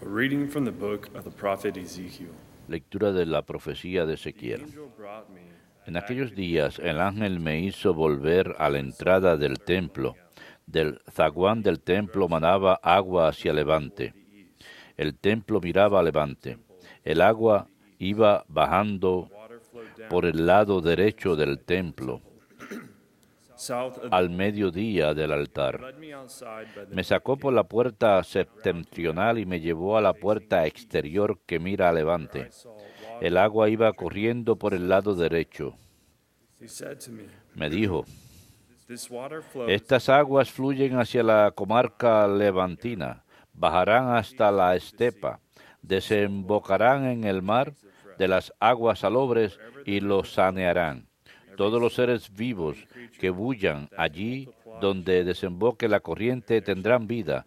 A reading from the book of the prophet Ezekiel. Lectura de la profecía de The Ezequiel. angel brought me En back aquellos to the días el entrance ángel me hizo volver a la entrada del templo. Del zaguán del templo manaba agua hacia levante. El templo miraba a levante. El agua iba bajando water flowed down por el lado derecho del templo, south of al the mediodía del He altar. led me outside by the Me north sacó por gate la puerta septentrional y me llevó a la puerta exterior que mira a where I levante. saw El water agua iba trickling corriendo por el lado derecho. He said to me, Me dijo, this water flows estas aguas fluyen hacia la comarca levantina, bajarán hasta la estepa, desembocarán en el mar de las aguas salobres y lo sanearán. Todos los seres vivos que bullan allí donde desemboque la corriente tendrán vida,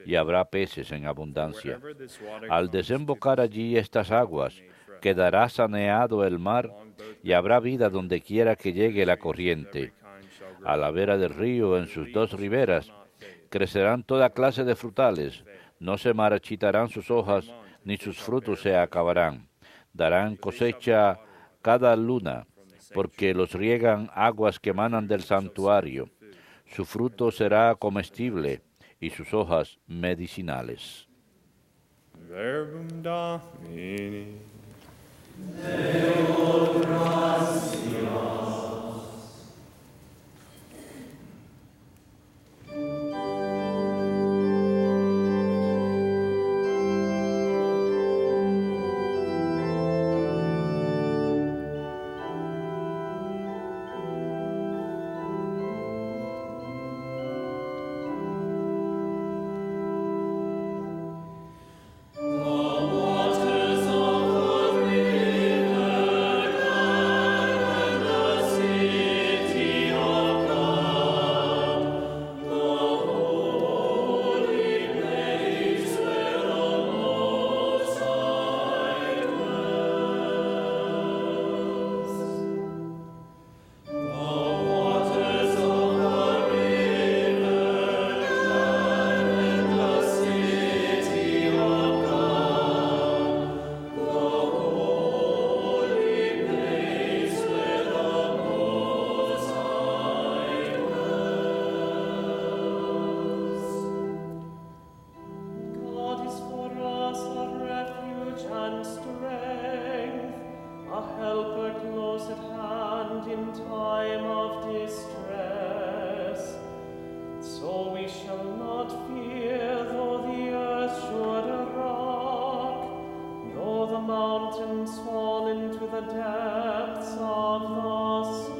y habrá peces en abundancia. wherever this water Al comes desembocar allí estas aguas, quedará saneado el mar y habrá vida donde quiera que llegue la corriente. A la vera del río, en sus dos riberas, crecerán toda clase de frutales, no se marchitarán sus hojas, ni sus frutos se acabarán. Darán cosecha cada luna, porque los riegan aguas que manan del santuario. Su fruto será comestible y sus hojas medicinales. Verbum Domini. God is for us a refuge and strength, a helper close at hand in time of distress. So we shall not fear though the earth should rock, though the mountains fall into the depths of the sea.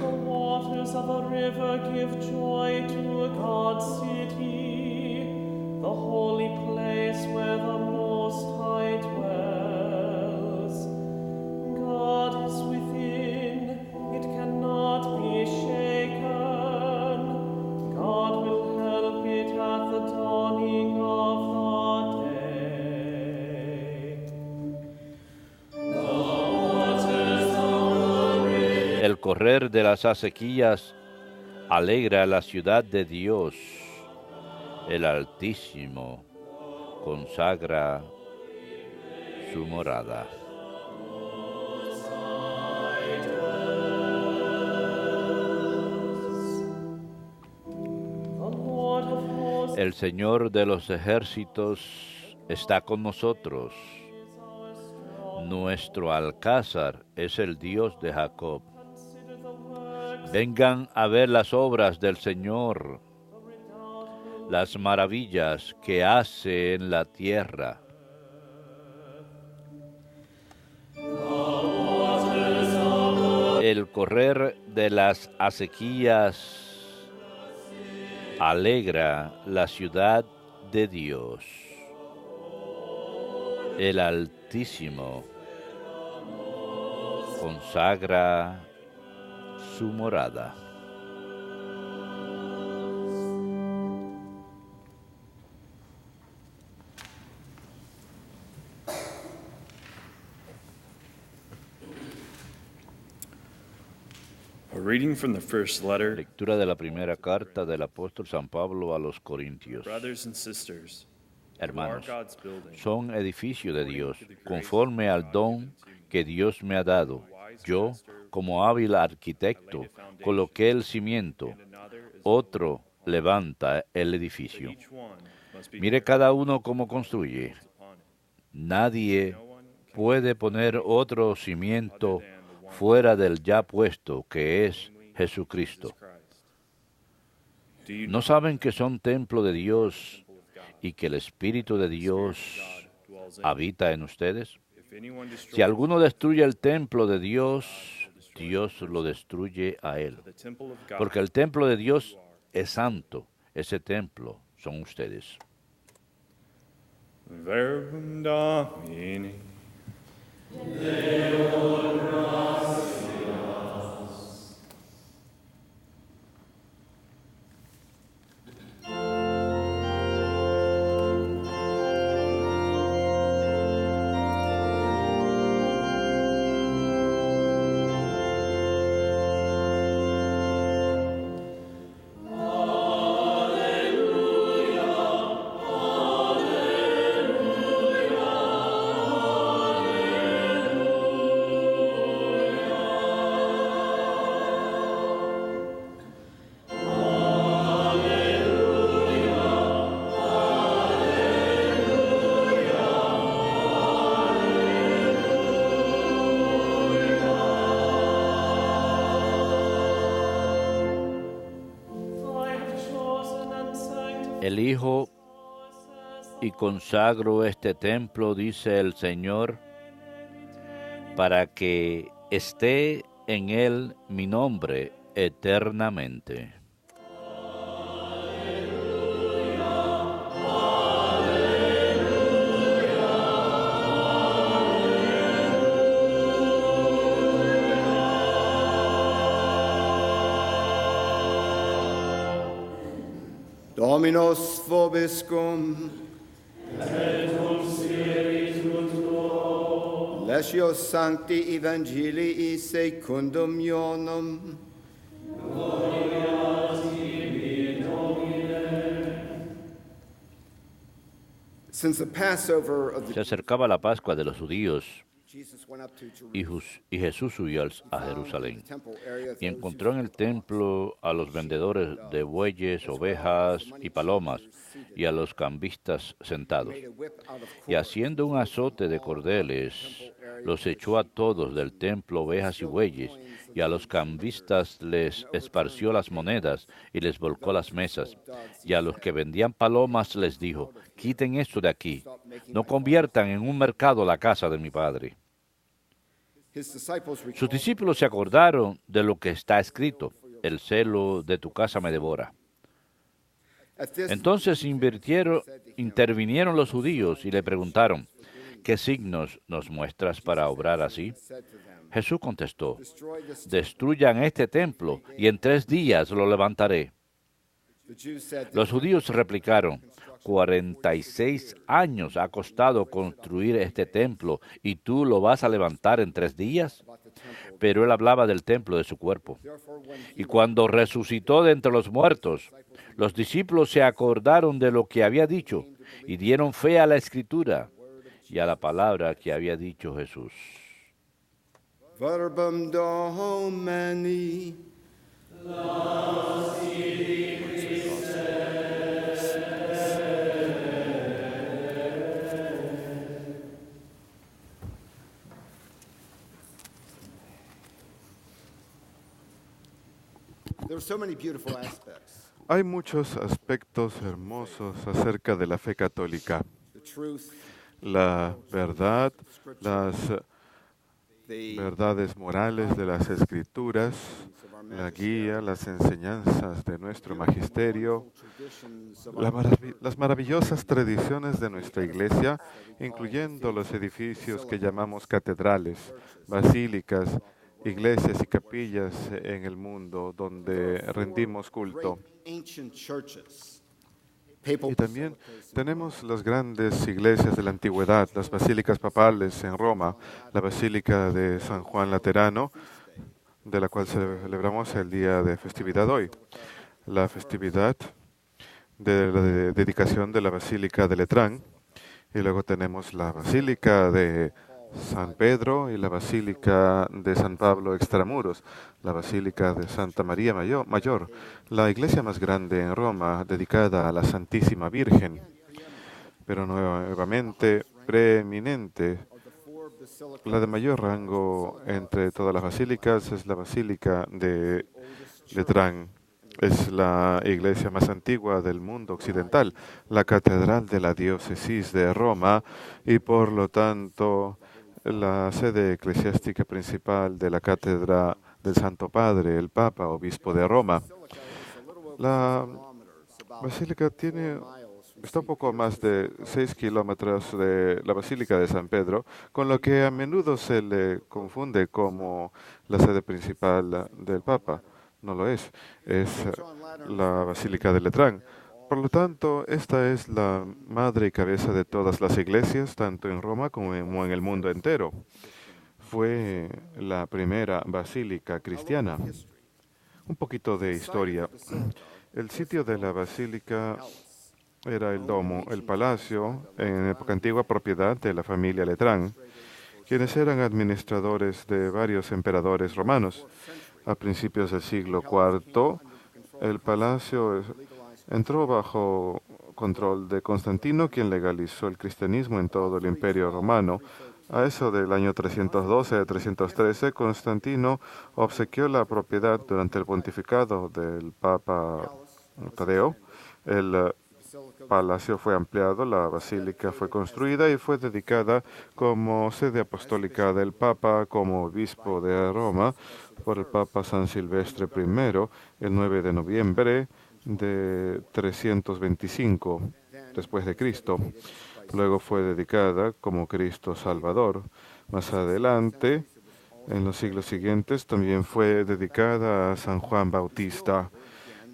The waters of a river give joy to God's city, the holy place where the Most High dwells. God is within, it cannot be shaken. God will help it at the dawning of the day. El correr de las acequias alegra la ciudad de Dios. El Altísimo consagra su morada. The Lord of hosts El Señor de los ejércitos está con nosotros. Nuestro alcázar es el Dios de Jacob. consider the works Vengan a ver las obras del Señor, las maravillas que hace en la tierra. El correr de las acequias alegra la ciudad de Dios. El Altísimo consagra su morada. A reading from the first letter, Lectura de la primera carta del apóstol San Pablo a los Corintios. brothers and sisters, you are Hermanos, God's building. son edificio de Dios, conforme al don que Dios me ha dado. Yo, como hábil arquitecto, coloqué el cimiento, And another is otro levanta el edificio. each one must be Mire cada uno cómo construye. upon it. Nadie No one can puede poner otro cimiento fuera del ya puesto, que es Jesucristo. Christ. Do you ¿No saben que son templo de Dios y que el Espíritu de Dios dwells in? habita en ustedes? If anyone Si destroys alguno destruye el templo de Dios, Dios lo destruye a él. the temple of God, Porque el templo de Dios es santo. Ese templo son ustedes. verbum Domini. I have chosen and sanctified Elijo y consagro este templo, dice el Señor, para que esté en él mi nombre eternamente. Dominus vobiscum. Lesio Sancti Evangelii secundum Ioannem. Since the Passover of Se the acercaba la Pascua de los judíos Jesus went up to y, Jerusalem y Jesús subió a Jerusalén temple area y encontró en el templo a los vendedores de bueyes, ovejas y palomas y a los cambistas sentados. Y haciendo un azote de cordeles, los echó a todos del templo, ovejas y bueyes, y a los cambistas les esparció las monedas y les volcó las mesas. Y a los que vendían palomas les dijo, quiten esto de aquí, no conviertan en un mercado la casa de mi Padre. Sus discípulos se acordaron de lo que está escrito, el celo de tu casa me devora. Entonces intervinieron los judíos y le preguntaron, ¿qué signos nos muestras para obrar así? Jesús contestó, destruyan este templo y en 3 días lo levantaré. Los judíos replicaron, 46 años ha costado construir este templo y tú lo vas a levantar en 3 días. Pero él hablaba del templo de su cuerpo. Y cuando resucitó de entre los muertos, los discípulos se acordaron de lo que había dicho y dieron fe a la Escritura y a la palabra que había dicho Jesús. Verbum Domini. There are so many beautiful aspects. Hay muchos aspectos hermosos acerca de la fe católica. The truth, La verdad, las verdades morales de las Escrituras, la guía, las enseñanzas de nuestro magisterio, las maravillosas tradiciones de nuestra iglesia, incluyendo los edificios que llamamos catedrales, basílicas, iglesias y capillas en el mundo donde rendimos culto. Y también tenemos las grandes iglesias de la antigüedad, las basílicas papales en Roma, la Basílica de San Juan Laterano, de la cual celebramos el día de festividad hoy, la festividad de la dedicación de la Basílica de Letrán, y luego tenemos la Basílica de San Pedro y la Basílica de San Pablo Extramuros, la Basílica de Santa María Mayor, la iglesia más grande en Roma dedicada a la Santísima Virgen, pero nuevamente preeminente. La de mayor rango entre todas las basílicas es la Basílica de Letrán. Es la iglesia más antigua del mundo occidental, la catedral de la diócesis de Roma y por lo tanto la sede eclesiástica principal de la cátedra del Santo Padre, el Papa, Obispo de Roma. La basílica está un poco a más de 6 kilómetros de la Basílica de San Pedro, con lo que a menudo se le confunde como la sede principal del Papa. No lo es la Basílica de Letrán. Por lo tanto, esta es la madre y cabeza de todas las iglesias, tanto en Roma como en el mundo entero. Fue la primera basílica cristiana. Un poquito de historia. El sitio de la basílica era el domo, el palacio, en época antigua propiedad de la familia Letrán, quienes eran administradores de varios emperadores romanos. A principios del siglo IV, el palacio entró bajo control de Constantino, quien legalizó el cristianismo en todo el Imperio Romano. A eso del año 312-313, Constantino obsequió la propiedad durante el pontificado del Papa Tadeo. El palacio fue ampliado, la basílica fue construida y fue dedicada como sede apostólica del Papa, como obispo de Roma, por el Papa San Silvestre I, el 9 de noviembre de 325 después de Cristo. Luego fue dedicada como Cristo Salvador. Más adelante, en los siglos siguientes, también fue dedicada a San Juan Bautista.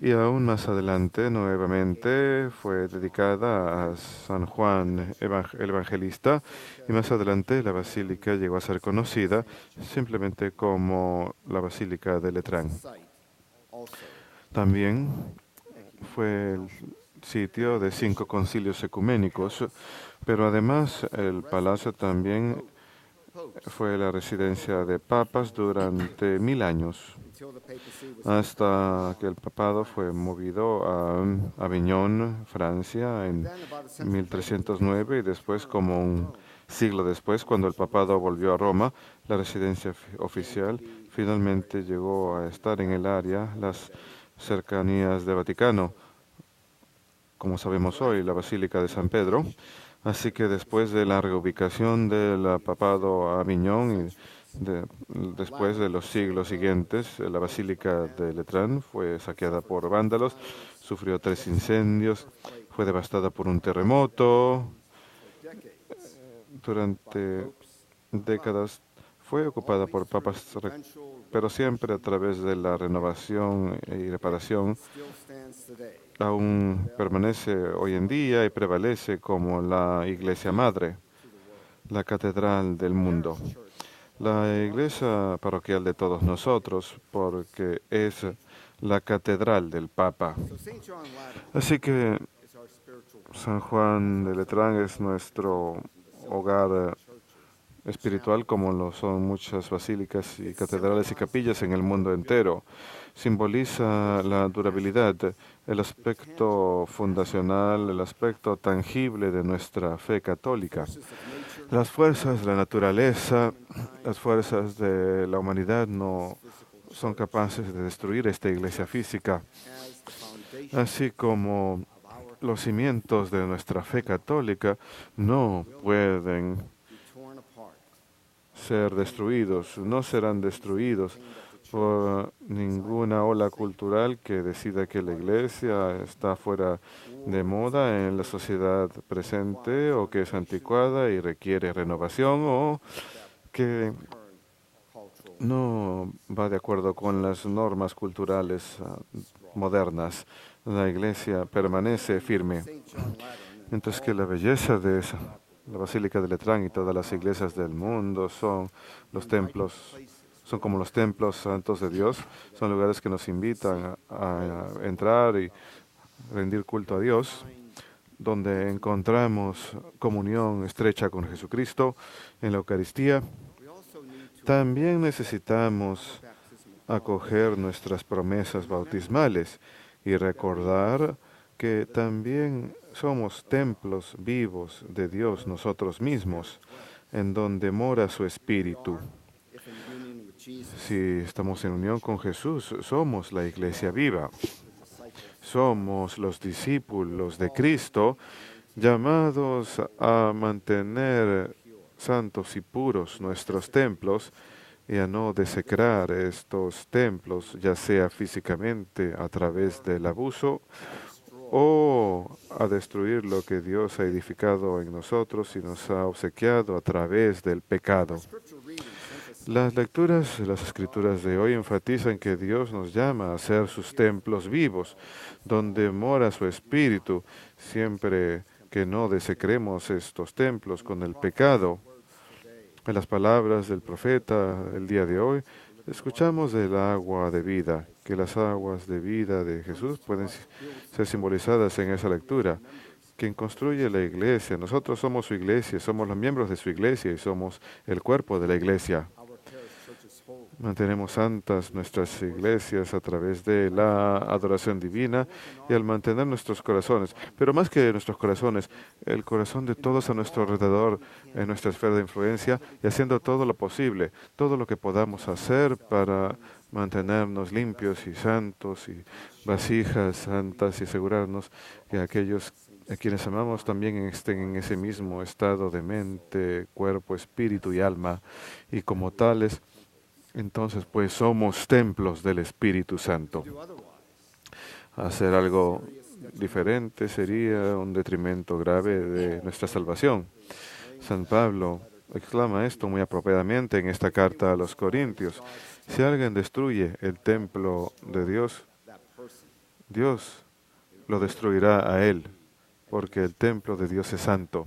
Y aún más adelante, nuevamente, fue dedicada a San Juan el Evangelista. Y más adelante, la basílica llegó a ser conocida simplemente como la Basílica de Letrán. También fue el sitio de 5 concilios ecuménicos, pero además el palacio también fue la residencia de papas durante 1000 años, hasta que el papado fue movido a Aviñón, Francia, en 1309, y después, como un siglo después, cuando el papado volvió a Roma, la residencia oficial finalmente llegó a estar en el área, las cercanías de Vaticano, como sabemos hoy, la Basílica de San Pedro. Así que después de la reubicación del papado a Aviñón y después de los siglos siguientes, la Basílica de Letrán fue saqueada por vándalos, sufrió 3 incendios, fue devastada por un terremoto. Durante décadas fue ocupada por papas, pero siempre a través de la renovación y reparación aún permanece hoy en día y prevalece como la iglesia madre, la catedral del mundo, la iglesia parroquial de todos nosotros, porque es la catedral del Papa. Así que San Juan de Letrán es nuestro hogar espiritual, como lo son muchas basílicas y catedrales y capillas en el mundo entero. Simboliza la durabilidad, el aspecto fundacional, el aspecto tangible de nuestra fe católica. Las fuerzas de la naturaleza, las fuerzas de la humanidad no son capaces de destruir esta iglesia física, así como los cimientos de nuestra fe católica no pueden ser destruidos. No serán destruidos por ninguna ola cultural que decida que la iglesia está fuera de moda en la sociedad presente o que es anticuada y requiere renovación o que no va de acuerdo con las normas culturales modernas. La iglesia permanece firme. Mientras que la belleza de la Basílica de Letrán y todas las iglesias del mundo son los templos, son como los templos santos de Dios, son lugares que nos invitan a entrar y rendir culto a Dios, donde encontramos comunión estrecha con Jesucristo en la Eucaristía. También necesitamos acoger nuestras promesas bautismales y recordar que también somos templos vivos de Dios nosotros mismos, en donde mora su Espíritu. Si estamos en unión con Jesús, somos la iglesia viva. Somos los discípulos de Cristo, llamados a mantener santos y puros nuestros templos y a no desecrar estos templos, ya sea físicamente a través del abuso o a destruir lo que Dios ha edificado en nosotros y nos ha obsequiado a través del pecado. Las lecturas de las Escrituras de hoy enfatizan que Dios nos llama a ser sus templos vivos, donde mora su Espíritu, siempre que no desecremos estos templos con el pecado. En las palabras del profeta el día de hoy, escuchamos del agua de vida, que las aguas de vida de Jesús pueden ser simbolizadas en esa lectura. Quien construye la iglesia, nosotros somos su iglesia, somos los miembros de su iglesia y somos el cuerpo de la iglesia. Mantenemos santas nuestras iglesias a través de la adoración divina y al mantener nuestros corazones, pero más que nuestros corazones, el corazón de todos a nuestro alrededor, en nuestra esfera de influencia, y haciendo todo lo posible, todo lo que podamos hacer para mantenernos limpios y santos y vasijas santas y asegurarnos que aquellos a quienes amamos también estén en ese mismo estado de mente, cuerpo, espíritu y alma, y como tales, entonces pues somos templos del Espíritu Santo. Hacer algo diferente sería un detrimento grave de nuestra salvación. San Pablo exclama esto muy apropiadamente en esta carta a los Corintios. Si alguien destruye el templo de Dios, Dios lo destruirá a él, porque el templo de Dios es santo.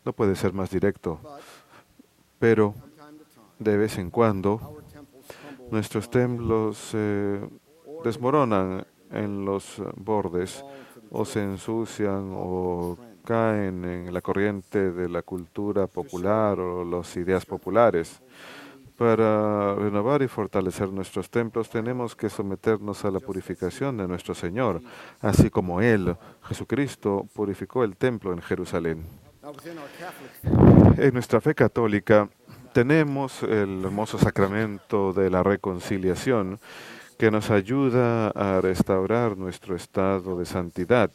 No puede ser más directo, pero de vez en cuando nuestros templos se desmoronan en los bordes o se ensucian o caen en la corriente de la cultura popular o las ideas populares. Para renovar y fortalecer nuestros templos tenemos que someternos a la purificación de nuestro Señor, así como Él, Jesucristo, purificó el templo en Jerusalén. En nuestra fe católica tenemos el hermoso sacramento de la reconciliación que nos ayuda a restaurar nuestro estado de santidad,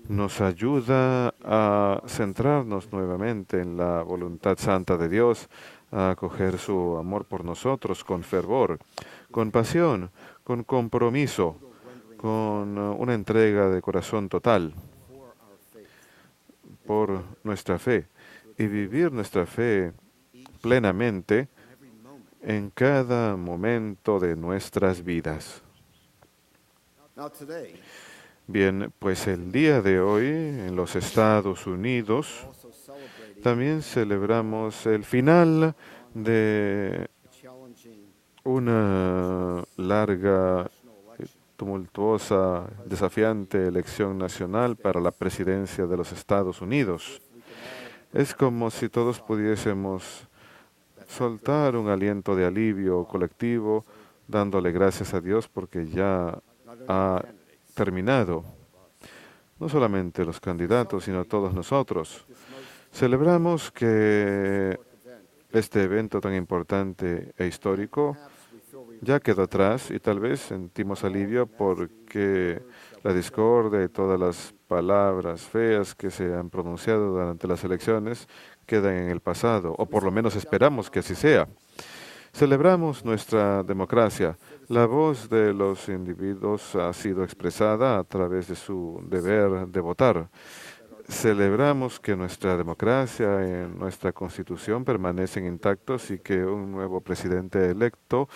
nos ayuda a centrarnos nuevamente en la voluntad santa de Dios, a acoger su amor por nosotros con fervor, con pasión, con compromiso, con una entrega de corazón total por nuestra fe y vivir nuestra fe plenamente en cada momento de nuestras vidas. Bien, pues el día de hoy en los Estados Unidos también celebramos el final de una larga, tumultuosa, desafiante elección nacional para la presidencia de los Estados Unidos. Es como si todos pudiésemos soltar un aliento de alivio colectivo, dándole gracias a Dios porque ya ha terminado. No solamente los candidatos, sino todos nosotros. Celebramos que este evento tan importante e histórico ya quedó atrás y tal vez sentimos alivio porque la discordia y todas las palabras feas que se han pronunciado durante las elecciones quedan en el pasado, o por lo menos esperamos que así sea. Celebramos nuestra democracia. La voz de los individuos ha sido expresada a través de su deber de votar. Celebramos que nuestra democracia y nuestra constitución permanecen intactos y que un nuevo presidente electo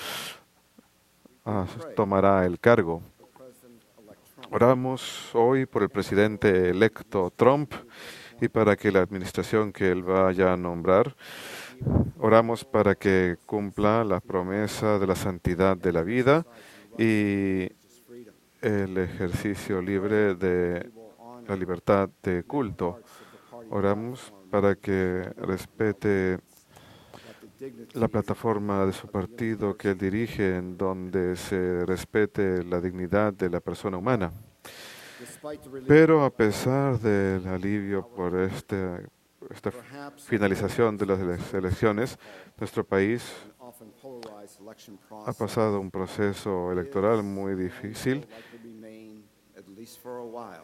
tomará el cargo. Oramos hoy por el presidente electo Trump y para que la administración que él vaya a nombrar, oramos para que cumpla la promesa de la santidad de la vida y el ejercicio libre de la libertad de culto. Oramos para que respete la plataforma de su partido que él dirige, en donde se respete la dignidad de la persona humana. Pero a pesar del alivio por esta finalización de las elecciones, nuestro país ha pasado un proceso electoral muy difícil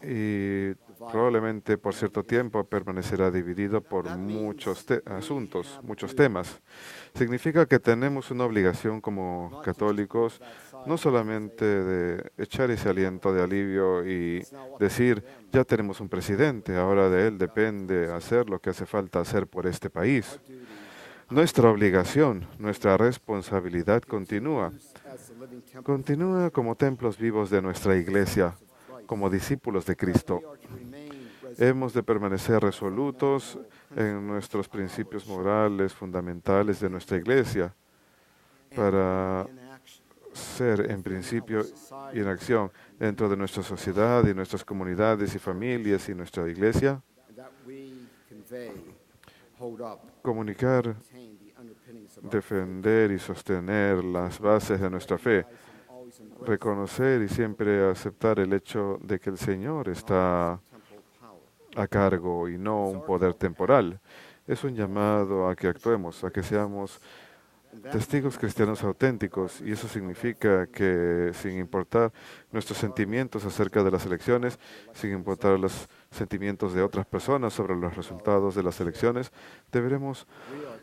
y probablemente por cierto tiempo permanecerá dividido por muchos asuntos, muchos temas. Significa que tenemos una obligación como católicos no solamente de echar ese aliento de alivio y decir, ya tenemos un presidente, ahora de él depende hacer lo que hace falta hacer por este país. Nuestra obligación, nuestra responsabilidad continúa como templos vivos de nuestra iglesia, como discípulos de Cristo. Hemos de permanecer resolutos en nuestros principios morales fundamentales de nuestra iglesia para ser en principio y en acción dentro de nuestra sociedad y nuestras comunidades y familias y nuestra iglesia. Comunicar, defender y sostener las bases de nuestra fe. Reconocer y siempre aceptar el hecho de que el Señor está a cargo y no un poder temporal. Es un llamado a que actuemos, a que seamos testigos cristianos auténticos, y eso significa que sin importar nuestros sentimientos acerca de las elecciones, sin importar los sentimientos de otras personas sobre los resultados de las elecciones, deberemos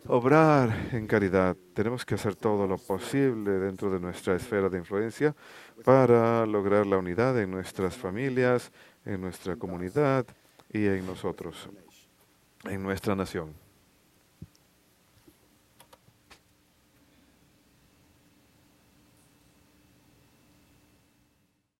obrar en caridad. Tenemos que hacer todo lo posible dentro de nuestra esfera de influencia para lograr la unidad en nuestras familias, en nuestra comunidad y en nosotros, en nuestra nación.